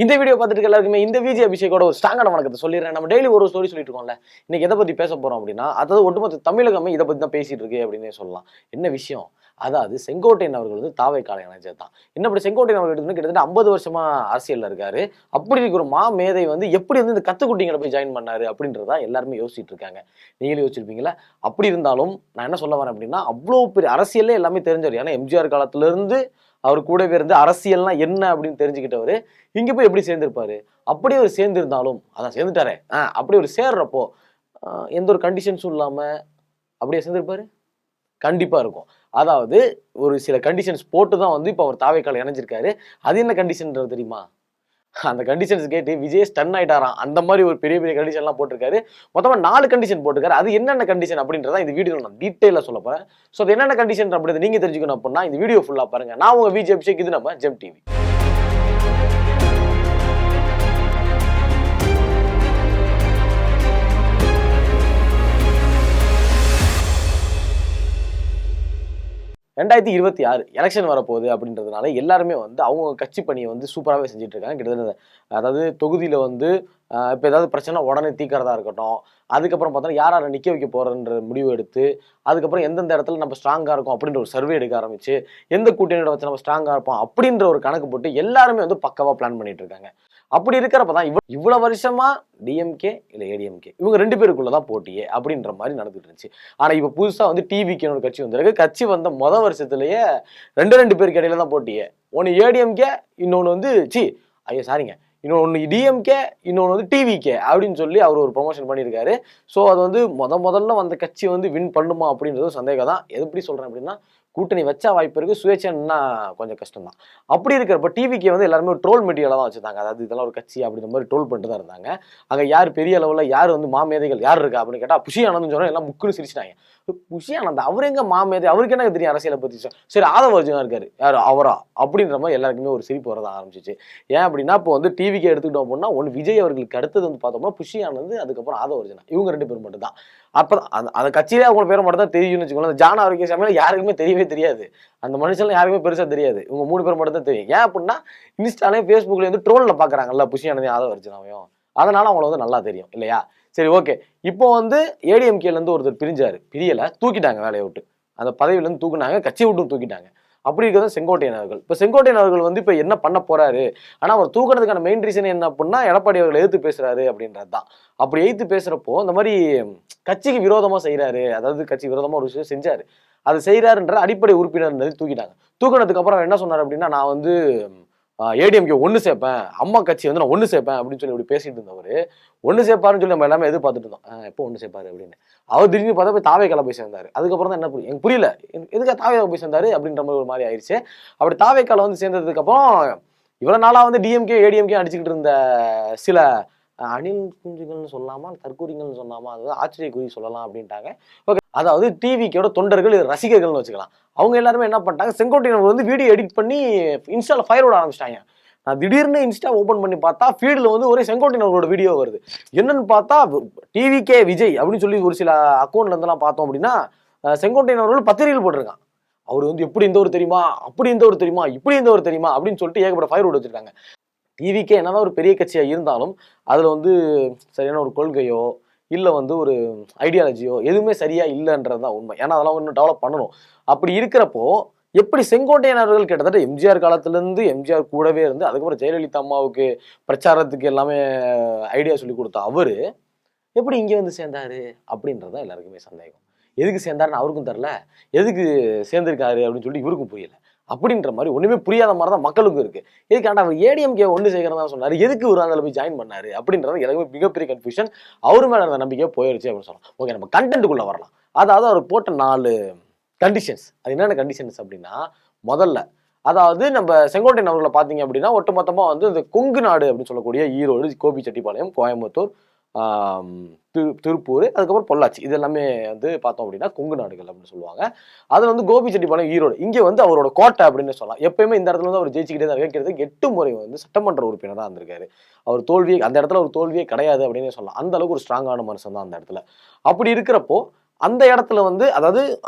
இந்த வீடியோ பார்த்துட்டு எல்லாருக்குமே இந்த விஜய் அபிஷேகோட ஒரு ஸ்ட்ராங்கான வணக்கத்தை சொல்லிடுறேன். நம்ம டெய்லி ஒரு ஸ்டோரி சொல்லிட்டு இருக்கோம்ல. இன்னைக்கு எதை பத்தி பேச போறோம் அப்படின்னா, அதாவது ஒட்டுமொத்த தமிழகமே இதை பத்தி தான் பேசிட்டு இருக்கு அப்படின்னே சொல்லலாம். என்ன விஷயம்? அதாவது செங்கோட்டையன் அவர்கள் வந்து தாவேக்கால இணைஞ்சது தான். என்ன அப்படி செங்கோட்டையன் அவர்கள் கிட்டத்தட்ட 50 வருஷமா அரசியல்ல இருக்காரு. அப்படி இருக்கிற ஒரு மேதை வந்து எப்படி வந்து இந்த கத்துக்குட்டிங்களை போய் ஜாயின் பண்ணாரு அப்படின்றதா எல்லாருமே யோசிச்சுட்டு இருக்காங்க. நீங்களே யோசிச்சிருப்பீங்களா? அப்படி இருந்தாலும் நான் என்ன சொல்ல வரேன் அப்படின்னா, அவ்வளோ பெரிய அரசியலே எல்லாமே தெரிஞ்சவர். ஏன்னா எம்ஜிஆர் காலத்துல இருந்து அவர் கூடவே இருந்து அரசியல்னா என்ன அப்படின்னு தெரிஞ்சுக்கிட்டவர் இங்க போய் எப்படி சேர்ந்திருப்பாரு? அப்படியே அவர் சேர்ந்திருந்தாலும் அதான் சேர்ந்துட்டாரே அப்படி ஒரு சேர்றப்போ எந்த ஒரு கண்டிஷன்ஸும் இல்லாம அப்படியே சேர்ந்திருப்பாரு? கண்டிப்பா இருக்கும். அதாவது ஒரு சில கண்டிஷன்ஸ் போட்டு தான் வந்து இப்ப அவர் தாவேக்கால இணைஞ்சிருக்காரு. அது என்ன கண்டிஷன்ன்றது தெரியுமா? அந்த கண்டிஷன்ஸ் கேட்டு விஜய் ஸ்டன் ஆயிட்டாராம். அந்த மாதிரி ஒரு பெரிய பெரிய கண்டிஷன்லாம் போட்டிருக்காரு. மொத்தமா 4 கண்டிஷன் போட்டிருக்காரு. அது என்னென்ன கண்டிஷன் அப்படின்றத இந்த வீடியோல நான் டீடைலா சொல்லப் போறேன். சோ அது என்னென்ன கண்டிஷன் அப்படின்றத நீங்க தெரிஞ்சுக்கணும் அப்படின்னா இந்த வீடியோ ஃபுல்லா பாருங்க. நான் உங்க விஜய் அபிஷேக், இது நம்ம ஜெம் டிவி. ரெண்டாயிரத்தி 26 எலெக்ஷன் வரப்போகுது அப்படின்றதுனால எல்லாருமே வந்து அவங்க கட்சி பணியை வந்து சூப்பராகவே செஞ்சுட்டு இருக்காங்க. கிட்டத்தட்ட அதாவது தொகுதியில வந்து இப்போ ஏதாவது பிரச்சனை உடனே தீர்க்கறதா இருக்கட்டும். அதுக்கப்புறம் பார்த்தோன்னா யார் யாரை நிற்க வைக்க போறன்ற முடிவு எடுத்து, அதுக்கப்புறம் எந்தெந்த இடத்துல நம்ம ஸ்ட்ராங்கா இருக்கும் அப்படின்ற ஒரு சர்வே எடுக்க ஆரம்பிச்சு, எந்த கூட்டணியோட வச்சு நம்ம ஸ்ட்ராங்கா இருப்போம் அப்படின்ற ஒரு கணக்கு போட்டு எல்லாருமே வந்து பக்காவா பிளான் பண்ணிட்டு இருக்காங்க. அப்படி இருக்கிறப்ப தான் இவ்வளவு வருஷமா டிஎம்கே இல்ல ஏடிஎம்கே இவங்க 2 பேருக்குள்ளதான் போட்டியே அப்படின்ற மாதிரி நடந்துட்டு இருந்துச்சு. ஆனா இப்ப புதுசா வந்து டிவிகேன்னு ஒரு கட்சி வந்திருக்கு. கட்சி வந்த வருஷத்திலேயே 2 பேருக்கு இடையில தான் போட்டியே. ஒன்னு ஏடிஎம்கே, இன்னொன்னு வந்து சாரிங்க, இன்னொன்னு டிஎம்கே, இன்னொன்னு வந்து டிவிகே அப்படின்னு சொல்லி அவர் ஒரு ப்ரொமோஷன் பண்ணியிருக்காரு. ஸோ அது வந்து முதல்ல வந்த கட்சி வந்து வின் பண்ணுமா அப்படின்றது சந்தேகம் தான். எப்படி சொல்றேன் அப்படின்னா, கூட்டணி வச்சா வாய்ப்பு இருக்கு, சுயேட்சைன்னா கொஞ்சம் கஷ்டம் தான். அப்படி இருக்கிறப்ப டிவிக்கே வந்து எல்லாருமே ஒரு ட்ரோல் மெட்டீரியலாக தான் வச்சிருந்தாங்க. அதாவது இதெல்லாம் ஒரு கட்சி அப்படின்ற மாதிரி ட்ரோல் பண்ணிட்டு தான் இருந்தாங்க. அங்கே யார் பெரிய அளவில் யார் வந்து மாமேதைகள் யார் இருக்கா அப்படின்னு கேட்டால் புஷி ஆனந்த்னு சொன்னா எல்லாம் முக்குன்னு சிரிச்சிட்டாங்க. புஷி ஆனந்த் அவர் எங்க மாமேதை, அவருக்கு என்ன தெரியும் அரசியலை பத்தி? சரி ஆதவ அர்ஜுனா இருக்காரு, யார் அவரா அப்படின்ற மாதிரி எல்லாருக்குமே ஒரு சிரிப்பு வரத ஆரம்பிச்சிச்சு. ஏன் அப்படின்னா இப்போ வந்து டிவிக்கே எடுத்துக்கிட்டோம் அப்படின்னா ஒன்று விஜய் அவர்களுக்கு அடுத்தது வந்து பார்த்தோம்னா புஷி ஆனந்த், அதுக்கப்புறம் ஆதவ அர்ஜுனா, இவங்க 2 பேர் மட்டும் தான். அப்ப அந்த கட்சியிலே அவங்க பேரை மட்டும் தான் தெரியும்னு வச்சுக்கோங்களேன். ஜான ஆரோக்கிய சாமியில யாருக்குமே தெரியவே தெரியாது. அந்த மனுஷன்லாம் யாருக்குமே பெருசா தெரியாது. இவங்க 3 பேர் மட்டும் தான் தெரியும். ஏன் அப்படின்னா இன்ஸ்டாலையும் ஃபேஸ்புக்லயும் வந்து ட்ரோல்ல பாக்குறாங்கல்ல புஷி ஆனந்தையும் ஆதவ அர்ஜுனாவையும். அதனால அவங்கள வந்து நல்லா தெரியும் இல்லையா? சரி, ஓகே. இப்போ வந்து ஏடிஎம்கேல இருந்து ஒருத்தர் பிரியல, தூக்கிட்டாங்க வேலையை விட்டு. அந்த பதவியில இருந்து தூக்குனாங்க, கட்சியை விட்டும் தூக்கிட்டாங்க. அப்படி இருக்கிறது செங்கோட்டையன் அவர்கள். இப்ப செங்கோட்டையன் அவர்கள் வந்து இப்ப என்ன பண்ண போறாரு? ஆனா அவர் தூக்குறதுக்கான மெயின் ரீசன் என்ன அப்படின்னா, எடப்பாடி அவர்கள் எதிர்த்து பேசுறாரு அப்படின்றதுதான். அப்படி எதிர்த்து பேசுறப்போ இந்த மாதிரி கட்சிக்கு விரோதமா செய்யறாரு, அதாவது கட்சி விரோதமா ஒரு விஷயம் செஞ்சாரு, அது செய்யறாருன்ற அடிப்படை உறுப்பினர் தூக்கிட்டாங்க. தூக்கினதுக்கு அப்புறம் என்ன சொன்னார் அப்படின்னா, நான் வந்து ஏடிஎம்கே ஒண்ணு சேர்ப்பேன், அம்மா கட்சி வந்து நான் ஒண்ணு சேர்ப்பேன் அப்படின்னு சொல்லி இப்படி பேசிட்டு இருந்தவர் ஒண்ணு சேர்ப்பாருன்னு சொல்லி நம்ம எல்லாமே எதிர்பார்த்துட்டு இருந்தோம். எப்போ ஒண்ணு சேர்ப்பாரு அப்படின்னு. அவர் திடீர்னு பார்த்தா போய் தாவேக்கால போய் சேர்ந்தாரு. அதுக்கப்புறம் தான் என்ன புரியும், எனக்கு புரியல எதுக்காக தாவேக்கால போய் சேர்ந்தாரு அப்படின்ற மாதிரி ஒரு மாதிரி ஆயிடுச்சு. அப்படி தாவேக்கால வந்து சேர்ந்ததுக்கு அப்புறம் இவ்வளவு நாளா வந்து டிஎம்கே ஏடிஎம்கே அடிச்சுக்கிட்டு இருந்த சில அணில் குஞ்சுகள்னு சொல்லலாமா, தற்கூரிகள்னு சொல்லலாமா, அதாவது ஆச்சரியக்குறி சொல்லலாம் அப்படின்ட்டாங்க. ஓகே, அதாவது டிவிக்கோட தொண்டர்கள் ரசிகர்கள்னு வச்சுக்கலாம். அவங்க எல்லாருமே என்ன பண்ணிட்டாங்க, செங்கோட்டையன் வந்து வீடியோ எடிட் பண்ணி இன்ஸ்டால ஃபயர் விட ஆரம்பிச்சிட்டாங்க. நான் திடீர்னு இன்ஸ்டா ஓபன் பண்ணி பார்த்தா ஃபீல்டில் வந்து ஒரே செங்கோட்டையன் அவர்களோட வீடியோ வருது. என்னன்னு பார்த்தா டிவிகே விஜய் அப்படின்னு சொல்லி ஒரு சில அக்கௌண்ட்ல இருந்தெல்லாம் பார்த்தோம் அப்படின்னா செங்கோட்டையன் அவர்கள் பத்திரிகையில் போட்டிருக்கான். அவர் வந்து எப்படி இந்த ஒரு தெரியுமா, அப்படி இந்த ஒரு தெரியுமா, இப்படி இந்த ஒரு தெரியுமா அப்படின்னு சொல்லிட்டு ஏகப்பட்ட ஃபயர் விட வச்சிருக்காங்க. டிவிக்கே என்னதான் ஒரு பெரிய கட்சியா இருந்தாலும் அதுல வந்து சரியான ஒரு கொள்கையோ இல்ல வந்து ஒரு ஐடியாலஜியோ எதுவுமே சரியா இல்லைன்றதுதான் உண்மை. ஏன்னா அதெல்லாம் இன்னும் டெவலப் பண்ணணும். அப்படி இருக்கிறப்போ எப்படி செங்கோட்டையன் அவர்கள் கிட்டத்தட்ட எம்ஜிஆர் காலத்துல இருந்து எம்ஜிஆர் கூடவே இருந்து அதுக்கப்புறம் ஜெயலலிதா அம்மாவுக்கு பிரச்சாரத்துக்கு எல்லாமே ஐடியா சொல்லி கொடுத்த அவரு எப்படி இங்க வந்து சேர்ந்தாரு அப்படின்றதான் எல்லாருக்குமே சந்தேகம். எதுக்கு சேர்ந்தாருன்னு அவருக்கும் தெரியல, எதுக்கு சேர்ந்திருக்காரு அப்படின்னு சொல்லி இவருக்கும் புரியல. அப்படின்ற மாதிரி ஒண்ணுமே புரியாத மாதிரி தான் மக்களுக்கும் இருக்கு. எதுக்காண்டா அவர் ஏடிஎம்கே ஒன்று சேர்க்கிறதா சொன்னாரு, எதுக்கு ஒரு அதில் போய் ஜாயின் பண்ணாரு அப்படின்றது எல்லாருமே மிகப்பெரிய கன்ஃபியூஷன். அவரு மேல இருந்த நம்பிக்கையே போயிடுச்சு அப்படின்னு சொல்லலாம். ஓகே, நம்ம கண்டென்ட்டுக்குள்ள வரலாம். அதாவது அவர் போட்ட 4 கண்டிஷன்ஸ். அது என்னென்ன கண்டிஷன்ஸ் அப்படின்னா, முதல்ல அதாவது நம்ம செங்கோட்டையன் அவர்களை பார்த்தீங்க அப்படின்னா ஒட்டுமொத்தமா வந்து இந்த கொங்கு நாடு அப்படின்னு சொல்லக்கூடிய ஈரோடு, கோபிச்செட்டிப்பாளையம், கோயம்புத்தூர், திருப்பூர், அதுக்கப்புறம் பொள்ளாச்சி, இது எல்லாமே வந்து பார்த்தோம் அப்படின்னா கொங்கு நாடுகள் அப்படின்னு சொல்லுவாங்க. அதுல வந்து கோபிச்செட்டிப்பாளையம், ஈரோடு இங்கே வந்து அவரோட கோட்டை அப்படின்னு சொல்லலாம். எப்பயுமே இந்த இடத்துல வந்து அவர் ஜெயிச்சுக்கிட்டே தான் இருக்கிறது. 8 முறை வந்து சட்டமன்ற உறுப்பினர் தான் இருந்திருக்காரு. அவர் தோல்வியே அந்த இடத்துல ஒரு தோல்வியே கிடையாது அப்படின்னு சொல்லலாம். அந்த அளவுக்கு ஒரு ஸ்ட்ராங்கான மனுஷன் தான் அந்த இடத்துல. அப்படி இருக்கிறப்போ அந்த இடத்துல வந்து அதாவது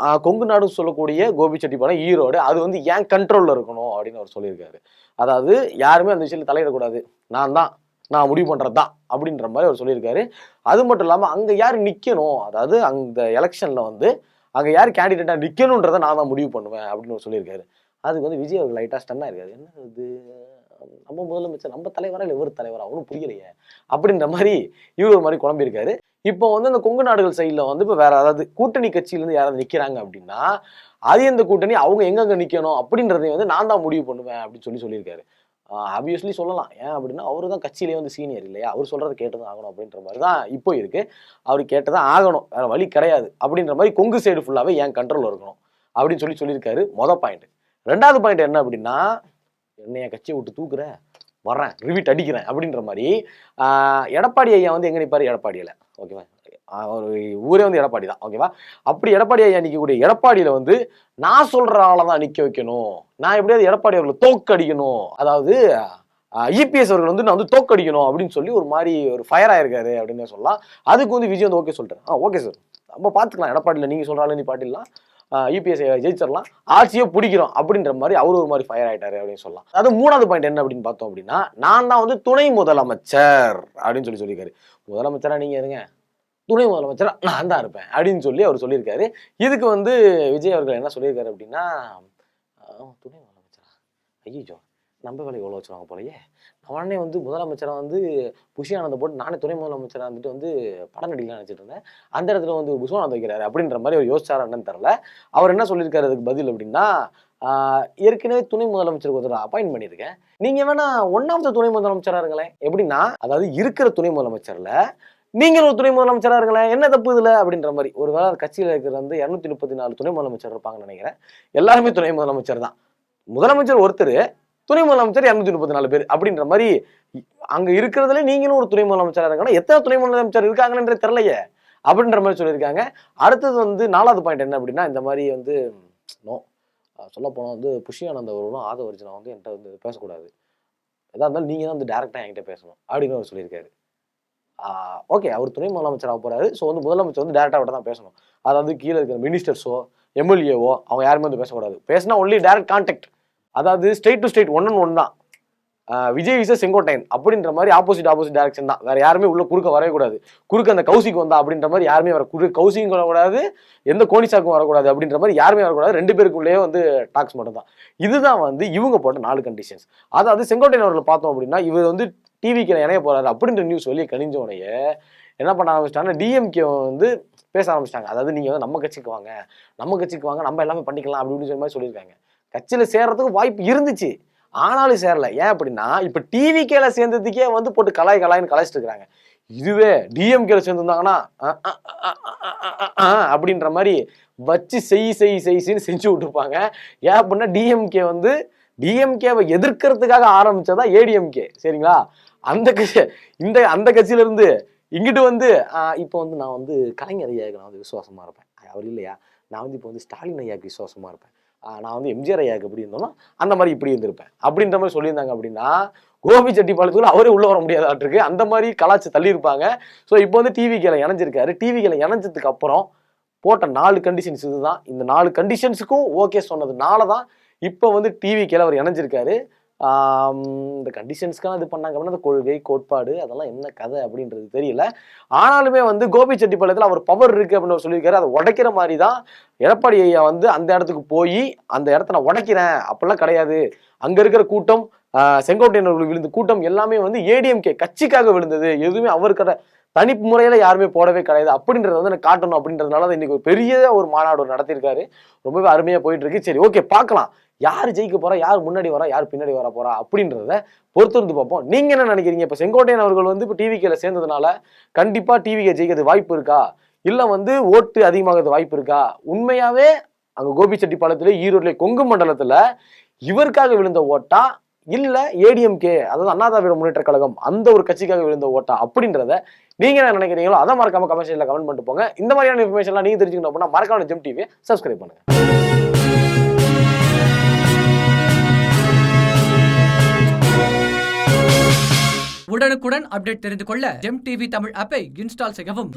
கொங்கு நாடு சொல்லக்கூடிய கோபிச்செட்டிப்பாளையம், ஈரோடு அது வந்து ஏன் கண்ட்ரோல்ல இருக்கணும் அப்படின்னு அவர் சொல்லியிருக்காரு. அதாவது யாருமே அந்த விஷயத்துல தலையிடக்கூடாது, நான் முடிவு பண்றதுதான் அப்படின்ற மாதிரி அவர் சொல்லியிருக்காரு. அது மட்டும் இல்லாம அங்க யார் நிக்கணும், அதாவது அந்த எலெக்ஷன்ல வந்து அங்க யார் கேண்டிடேட்டா நிக்கணும்ன்றதை நான் தான் முடிவு பண்ணுவேன் அப்படின்னு சொல்லியிருக்காரு. அதுக்கு வந்து விஜய் அவர்கள் லைட்டா ஸ்டன்னா இருக்காரு. என்ன இது, நம்ம முதலமைச்சர் நம்ம தலைவரா இல்லை இவர் தலைவரா அவனும் புரியலையே அப்படின்ற மாதிரி இவர் ஒரு மாதிரி குழம்பியிருக்காரு. இப்போ வந்து அந்த கொங்கு நாடுகள் சைட்ல வந்து இப்போ வேற அதாவது கூட்டணி கட்சியில இருந்து யாராவது நிக்கிறாங்க அப்படின்னா அது எந்த கூட்டணி, அவங்க எங்கெங்க நிக்கணும் அப்படின்றதையும் வந்து நான் தான் முடிவு பண்ணுவேன் அப்படின்னு சொல்லியிருக்காரு. ஆப்வியஸ்லி சொல்லலாம். ஏன் அப்படின்னா அவரு தான் கட்சியிலேயே வந்து சீனியர் இல்லையா, அவர் சொல்றதை கேட்டுதான் ஆகணும் அப்படின்ற மாதிரி தான் இப்போ இருக்கு. அவர் கேட்டதான் ஆகணும், வேற வழி கிடையாது அப்படின்ற மாதிரி கொங்கு சைடு ஃபுல்லாவே ஏன் கண்ட்ரோல் இருக்கணும் அப்படின்னு சொல்லியிருக்காரு. மொதல் பாயிண்ட். ரெண்டாவது பாயிண்ட் என்ன அப்படின்னா, என்னைய கட்சியை விட்டு தூக்குற, வர்றேன் ரிவீட் அடிக்கிறேன் அப்படின்ற மாதிரி எடப்பாடி ஐயா வந்து எங்க நிற்பாரு, எடப்பாடியில ஓகேவா, ஒரு ஊரே வந்து எடப்பாடி தான் ஓகேவா. அப்படி எடப்பாடி ஐயா நிற்கக்கூடிய எடப்பாடியில வந்து நான் சொல்ற ஆளை தான் நிக்க வைக்கணும், நான் எப்படியாவது எடப்பாடி அவர்களை தோக்கடிக்கணும், அதாவது இபிஎஸ் அவர்கள் வந்து நான் வந்து தோக்கடிக்கணும் அப்படின்னு சொல்லி ஒரு மாதிரி ஒரு ஃபயர் ஆயிருக்காரு அப்படின்னு சொல்லலாம். அதுக்கு வந்து விஜய் வந்து ஓகே சொல்லிட்டேன். ஓகே சார், நம்ம பார்த்துக்கலாம், எடப்பாடியில் நீங்க சொல்றாலும் நீ பாட்டிடலாம், இபிஎஸ் ஜெயிச்சிடலாம், ஆட்சியை பிடிக்கிறோம் அப்படின்ற மாதிரி அவரு ஒரு மாதிரி ஃபயர் ஆயிட்டாரு அப்படின்னு சொல்லலாம். அதாவது மூணாவது பாயிண்ட் என்ன அப்படின்னு பார்த்தோம் அப்படின்னா, நான் தான் வந்து துணை முதலமைச்சர் அப்படின்னு சொல்லியிருக்காரு. முதலமைச்சரா நீங்க இருங்க, துணை முதலமைச்சரா நான் தான் இருப்பேன் அப்படின்னு சொல்லி அவர் சொல்லியிருக்காரு. இதுக்கு வந்து விஜய் அவர்கள் என்ன சொல்லியிருக்காரு அப்படின்னா, துணை முதலமைச்சரா, ஐயோ நம்ம வேலை எவ்வளோ வச்சுருவாங்க போலயே, உடனே வந்து முதலமைச்சரை வந்து புஷியானந்தை போட்டு நானே துணை முதலமைச்சராக வந்துட்டு வந்து படம் நடிக்கலாம் நினச்சிட்டு இருந்தேன், அந்த இடத்துல வந்து புஷ்வானந்த் வைக்கிறாரு அப்படின்ற மாதிரி அவர் யோசிச்சார் என்னன்னு தெரில. அவர் என்ன சொல்லியிருக்காரு அதுக்கு பதில் அப்படின்னா, ஏற்கனவே துணை முதலமைச்சருக்கு ஒருத்தர் அப்பாயின்ட் பண்ணியிருக்கேன், நீங்க வேணா ஒன்னாவது துணை முதலமைச்சராக இருங்களேன். எப்படின்னா அதாவது இருக்கிற துணை முதலமைச்சர்ல நீங்கள் ஒரு துணை முதலமைச்சராக இருங்களேன், என்ன தப்பு இதுல அப்படின்ற மாதிரி. ஒரு வேளை கட்சியில் இருக்கிற வந்து 234 துணை முதலமைச்சர் இருப்பாங்கன்னு நினைக்கிறேன், எல்லாருமே துணை முதலமைச்சர் தான். முதலமைச்சர் ஒருத்தர், துணை முதலமைச்சர் 234 பேர் அப்படின்ற மாதிரி. அங்க இருக்கிறதுல நீங்களும் ஒரு துணை முதலமைச்சரா இருக்காங்கன்னா எத்தனை துணை முதலமைச்சர் இருக்காங்கன்றே தெரியலையே அப்படின்ற மாதிரி சொல்லியிருக்காங்க. அடுத்தது வந்து நாலாவது பாயிண்ட் என்ன அப்படின்னா, இந்த மாதிரி வந்து சொல்ல போனா வந்து புஷியானந்த் அவர்களும் ஆதவர்ஜனா வந்து என்கிட்ட வந்து பேசக்கூடாது, எதா இருந்தாலும் நீங்க தான் வந்து டைரக்டா என்கிட்ட பேசணும் அப்படின்னு அவர் சொல்லியிருக்காரு. ஓகே, அவர் துணை முதலமைச்சராக போறாரு, ஸோ வந்து முதலமைச்சர் வந்து டேரக்டா விட தான் பேசணும். அதாவது கீழே இருக்கிற மினிஸ்டர்ஸோ எம்எல்ஏவோ அவங்க யாருமே வந்து பேசக்கூடாது. பேசினா ஒன்லி டைரக்ட் கான்டாக்ட், அதாவது ஸ்டேட் டு ஸ்டேட், ஒன் தான். விஜய் விச செங்கோட்டையன் அப்படின்ற மாதிரி ஆப்போசிட் டைரக்ஷன் தான், வேற யாருமே உள்ள குறுக்க வரவே கூடாது. குறுக்க அந்த கௌசிக்கு வந்தா அப்படின்ற மாதிரி யாருமே வர, கௌசிக்கும் வரக்கூடாது, எந்த கோனிசாக்கும் வரக்கூடாது அப்படின்ற மாதிரி யாருமே வரக்கூடாது. 2 பேருக்குள்ளேயே வந்து டாக்ஸ் மட்டும் தான். இதுதான் வந்து இவங்க போட்ட 4 கண்டிஷன்ஸ். அதாவது செங்கோட்டையன் அவர்களை பார்த்தோம் அப்படின்னா, இவர் வந்து டிவிக்கு இணைய போறாரு அப்படின்ற நியூஸ் வெளியே கணிஞ்ச உடனே என்ன பண்ண ஆரம்பிச்சிட்டாங்கன்னா, டிஎம்கே வந்து பேச ஆரம்பிச்சிட்டாங்க. அதாவது நீங்க வந்து நம்ம கட்சிக்கு வாங்க, நம்ம எல்லாமே பண்ணிக்கலாம் அப்படின்னு சொல்லி மாதிரி சொல்லியிருக்காங்க. கட்சியில சேர்றதுக்கு வாய்ப்பு இருந்துச்சு, ஆனாலும் சேரல. ஏன் அப்படின்னா இப்ப டிவிகேல சேர்ந்ததுக்கே வந்து போட்டு கலாய்ன்னு கலாய்ச்சிட்டு இருக்காங்க. இதுவே டிஎம்கேல சேர்ந்துருந்தாங்கன்னா அப்படின்ற மாதிரி வச்சு செய்ன்னு செஞ்சு விட்டுருப்பாங்க. ஏன் அப்படின்னா டிஎம்கேவை எதிர்க்கிறதுக்காக ஆரம்பிச்சதா ஏடிஎம்கே, சரிங்களா? அந்த கட்சியில இருந்து இங்கிட்டு வந்து இப்போ வந்து நான் வந்து கலைஞர் ஐயாவுக்கு நான் வந்து விசுவாசமா இருப்பேன், அவர் இல்லையா, நான் வந்து இப்போ வந்து ஸ்டாலின் ஐயாவுக்கு விசுவாசமா இருப்பேன், நான் வந்து எம்ஜிஆர் ஐயாவுக்கு எப்படி இருந்தோம்னா அந்த மாதிரி இப்படி இருந்திருப்பேன் அப்படின்ற மாதிரி சொல்லியிருந்தாங்க. அப்படின்னா கோபிச்செட்டிப்பாளையத்துக்குள்ள அவரே உள்ள வர முடியாதாட்டிருக்கு, அந்த மாதிரி கலாச்சி தள்ளி இருப்பாங்க. ஸோ இப்போ வந்து டிவிகேல இணைஞ்சிருக்காரு. டிவிகேல இணைஞ்சதுக்கு அப்புறம் போட்ட 4 கண்டிஷன்ஸ் இதுதான். இந்த 4 கண்டிஷன்ஸுக்கும் ஓகே சொன்னதுனால தான் இப்போ வந்து டிவிகேல அவர் இணைஞ்சிருக்காரு. இந்த கண்டிஷன்ஸ்க்கான இது பண்ணாங்க அப்படின்னா அந்த கொள்கை கோட்பாடு அதெல்லாம் என்ன கதை அப்படின்றது தெரியல. ஆனாலுமே வந்து கோபிச்செட்டிப்பாளையத்தில் அவர் பவர் இருக்கு அப்படின்னு சொல்லியிருக்காரு. அதை உடைக்கிற மாதிரி தான் எடப்பாடி ஐயா வந்து அந்த இடத்துக்கு போய் அந்த இடத்த நான் உடைக்கிறேன் அப்படிலாம் கிடையாது. அங்க இருக்கிற கூட்டம், செங்கோட்டையன் விழுந்த கூட்டம் எல்லாமே வந்து ஏடிஎம்கே கட்சிக்காக விழுந்தது, எதுவுமே அவருக்கு தனிப்பு முறையில யாருமே போடவே கிடையாது அப்படின்றத வந்து எனக்கு காட்டணும் அப்படின்றதுனால இன்னைக்கு ஒரு பெரிய ஒரு மாநாடு நடத்திருக்காரு. ரொம்பவே அருமையா போயிட்டு இருக்கு. சரி ஓகே, பார்க்கலாம் யார் ஜெயிக்க போறா, யார் முன்னாடி வரா, யார் பின்னாடி வர போறா அப்படின்றத பொறுத்திருந்து பார்ப்போம். நீங்க என்ன நினைக்கிறீங்க? இப்ப செங்கோட்டையன் அவர்கள் வந்து இப்ப டிவிகேல சேர்ந்ததுனால கண்டிப்பா டிவிகே ஜெயிக்கிறது வாய்ப்பு இருக்கா, இல்ல வந்து ஓட்டு அதிகமாகிறது வாய்ப்பு இருக்கா? உண்மையாவே அங்க கோபிச்செட்டிப்பாளையத்துல ஈரோட்ல கொங்கு மண்டலத்துல இவருக்காக விழுந்த ஓட்டா, இல்ல ஏடிஎம்கே அதாவது அண்ணா திராவிட முன்னேற்ற கழகம் அந்த ஒரு கட்சிக்காக விழுந்த ஓட்டா அப்படின்றத நீங்க என்ன நினைக்கிறீங்களோ அதை மறக்காம கமெண்ட் செக்ஷன்ல கமெண்ட் பண்ணிட்டு போங்க. இந்த மாதிரியான இன்ஃபர்மேஷன்லாம் நீங்க தெரிஞ்சுக்கணும் அப்படின்னா மறக்காம ஜெம் டிவியை சப்ஸ்கிரைப் பண்ணுங்க. உடனுக்குடன் அப்டேட் தெரிந்து கொள்ள ஜெம் டிவி தமிழ் ஆப்பை இன்ஸ்டால் செய்யவும்.